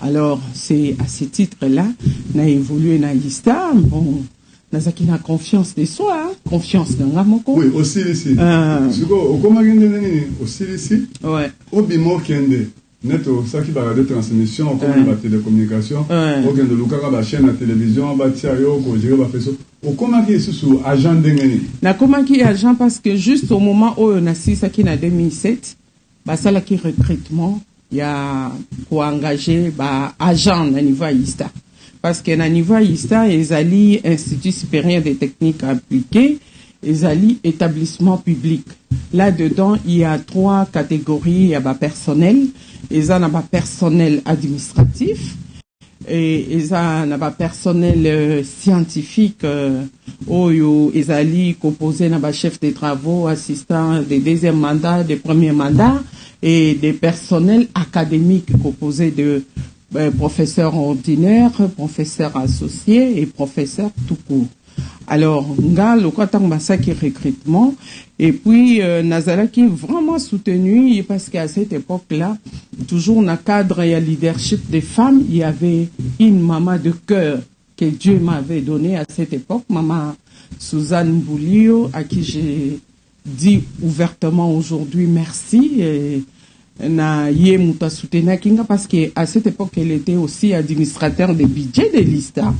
Alors, c'est à ce titre-là, n'a évolué dans l'ISTA. Bon, nazaki na confiance de soi, hein? Confiance dans la moko. Oui, aussi ici. Au comment aussi ici. Ouais. Au bimo kende. Neto, ça qui va de transmission, comme la télécommunication. Au kende luka ba chaîne à télévision, ba tiayo, ko jere ba feso. Au comment qui est sous agent d'engeni. Na comment qui est agent parce que juste au moment où on a si ça qui na 2007, bah ça là qui recrutement, il y a pour engager bah agent à niveau ISTA. Parce que na niveau ISTA, ils allient Institut supérieur des techniques appliquées, ils allient établissement public. Là-dedans, il y a 3 catégories. Il y a personnel, ils ont un personnel administratif, et ils ont un personnel scientifique, où ils allient composer un chef de travaux, assistant des deuxième mandat, des premiers mandats, et des personnels académiques composés de professeur ordinaire, professeur associé et professeur tout court. Alors, nga le qui recrutement et puis Nazala qui est vraiment soutenu parce qu'à cette époque-là, toujours dans le cadre et leadership des femmes, il y avait une maman de cœur que Dieu m'avait donnée à cette époque, maman Suzanne Boulio, à qui j'ai dit ouvertement aujourd'hui merci. Na ye muta soutenir kinga parce que à cette époque elle était aussi administrateur des budgets de l'ISTA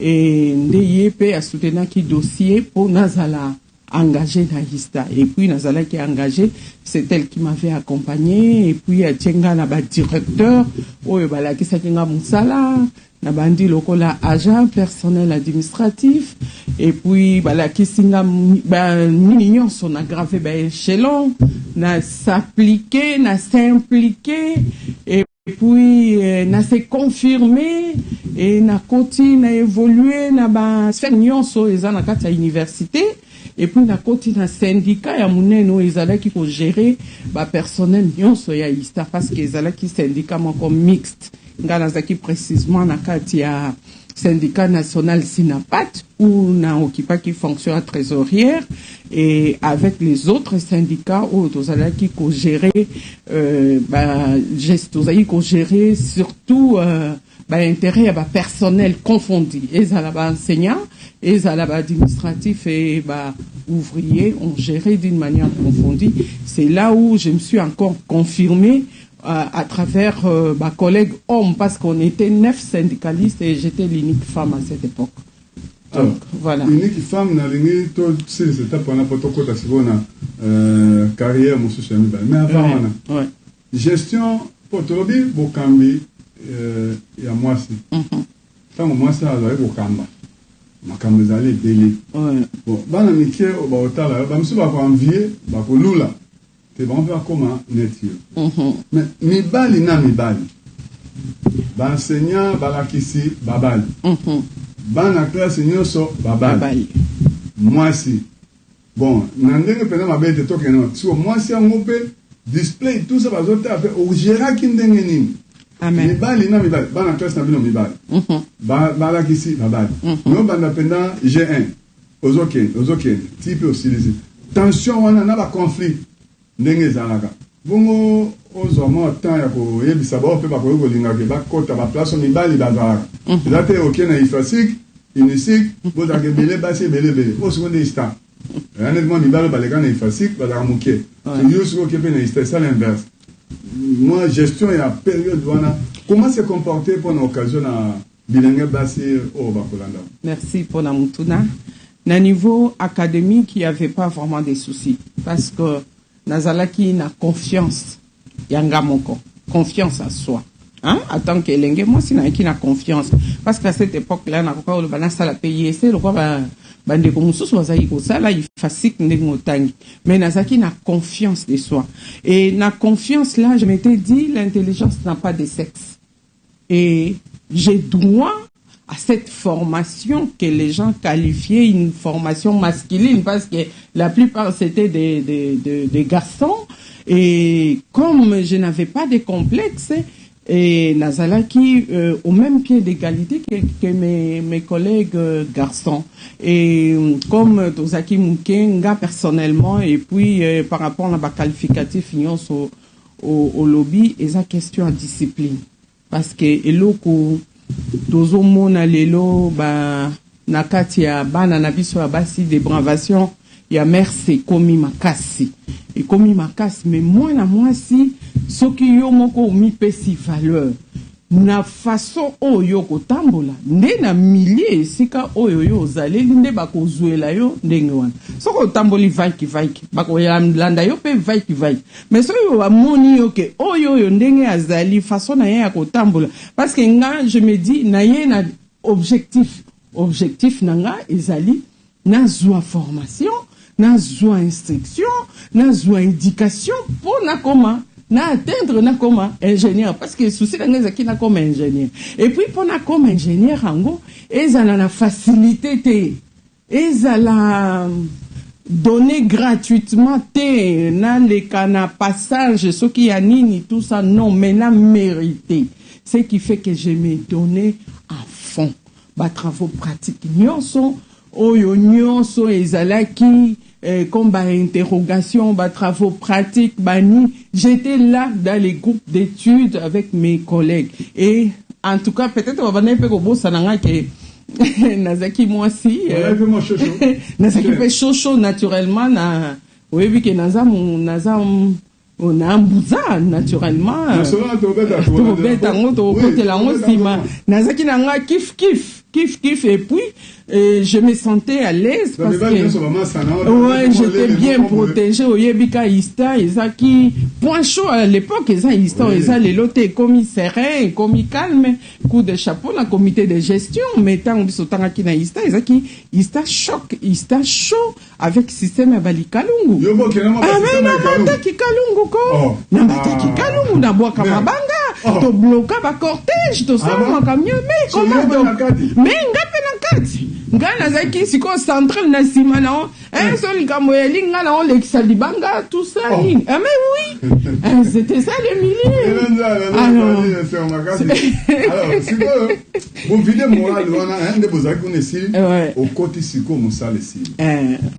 et ndeyep a soutenir qui dossier pour Nazala engagé na l'ISTA et puis Nazala qui est engagé, c'est elle qui m'avait accompagné et puis a tchenga na ba directeur oyo balaki sakinga musala na bandi lokola agent personnel administratif et puis balaki singa ba mignon son aggravé ba échelon na s'appliquer na s'impliquer et puis na se confirmer et na continue na évoluer na ba sphère nyonso eza na kati ya université et puis na continue na syndicat ya muneno ezalaki ko gérer ba personnel nyonso ya ISTA parce que ezalaki syndicat moko mixte nganazaki précisément na kati ya syndicat national Sinapat où na occupa qui fonction à trésorière et avec les autres syndicats où tozalaki ko gérer tozalaki ko gérer surtout intérêt à personnel confondu ezala ba enseignant ezala ba administratif et ouvrier on gérait d'une manière confondue. C'est là où je me suis encore confirmé à travers ma collègue homme parce qu'on était 9 syndicalistes et j'étais l'unique femme à cette époque. Donc, alors, voilà. L'unique femme n'a rien tout c'est cette étape on a pas tout côté si on a carrière mon social mais avant on a gestion potolobi bokambi ya moi si tant moi ça va bokamba makambo zali belé bon bana mikie ba otala ba msu ba ko envier ba ko lula te bon faire comment netio mais mibali na mibali ba enseignant balakisi babali bana classe nyonso babali moi si bon na ndenge pena mabete toke no so moi si ngope display tout ça bazota fait au gérant ki ndenge nini amen mibali na mibali bana classe na bino mibali balakisi babali no bana pena G1 ozoke type aussi les tension wana na ba conflit ndenge zalaka bongo ozoma temps ya ko yebisa ba pe ba ko linga ke ba kota ba place mibali bazalaka ezate okena ifasik inisik boza ke bele basi bele o seconde instant honnêtement mibali baleka na ifasik bazalaka muke yo siko ke pe na instant c'est l'inverse. Moi gestion et la période wana comment se comporter pour une occasion à bilingue basi au bakolanda. Merci pour la mutuna. Na niveau académique, il n'y avait pas vraiment de soucis parce que Nazalaki n'a confiance, yanga moko, confiance en soi. Hein? En tant que l'engue, moi, si n'a confiance. Parce qu'à cette époque-là, n'a pas le balance à la payer, c'est le quoi, bande comme ça, là, il facile n'engotangi. Mais Nazaki n'a confiance de soi. Et na confiance, là, je m'étais dit, l'intelligence n'a pas de sexe. Et j'ai droit à cette formation que les gens qualifiaient une formation masculine parce que la plupart c'était des garçons et comme je n'avais pas de complexe et Nazalaki au même pied d'égalité que mes collègues garçons et comme Tozaki Mukenga personnellement et puis par rapport à ma qualificatif au lobby et sa question à discipline parce que eloko tozomona lelo ba na kati ya bana na biso ya basi débravation ya merci ekomi makasi mais mwana mwasi soki yo moko omipesi valeur na façon oyo kotambola nde na milieu esika oyo yo ozaleli nde bakozwela yo ndenge wana soko otamboli vaiki bakolanda yo mpe vaiki mais soki bamoni yo ke oyo ndenge azali façon na ye ya kotambola parce que nga je me dis na ye na objectif na nga ezali nazwa formation nazwa instruction nazwa éducation mpona koma na atteindre na comme ingénieur parce que souci na ngeza kina comme ingénieur et puis pour na comme ingénieur ango ezala na facilité te ezala donner gratuitement te na le kana passage ce qui a nini tout ça non mais na mérité ce qui fait que je me donner à fond ba travaux pratiques nyonso oyo nyonso ezalaki comme interrogation, travaux pratiques, j'étais là dans les groupes d'études avec mes collègues. Et en tout cas, peut-être on va venir un peu au bout, ça n'a que Nazaki moi aussi. Nazaki fait chaud naturellement. Oui, que Nazam on a un bouza naturellement. Nazaki nanga kiff et puis je me sentais à l'aise parce que ouais, j'étais bien protégée au Yebika Ista Ezaki point chaud à l'époque Ista les lotés comme serein comme calme coup de chapeau la comité de gestion mais tant bisotanga ki na Ista Ezaki Ista chaud avec système Balikalungu ah mais na Kalungu ko na Kalungu na bois kamabanga to bloquer ba cortège to ça mon camion mais comment mais ngape na kati ngana zaki siko central na sima na un seul kamoyeli ngana on l'exalibanga tout ça ah mais oui c'était ça le milieu alors siko bon vidéo morale wana ende bozaki on ici au côté siko musale ici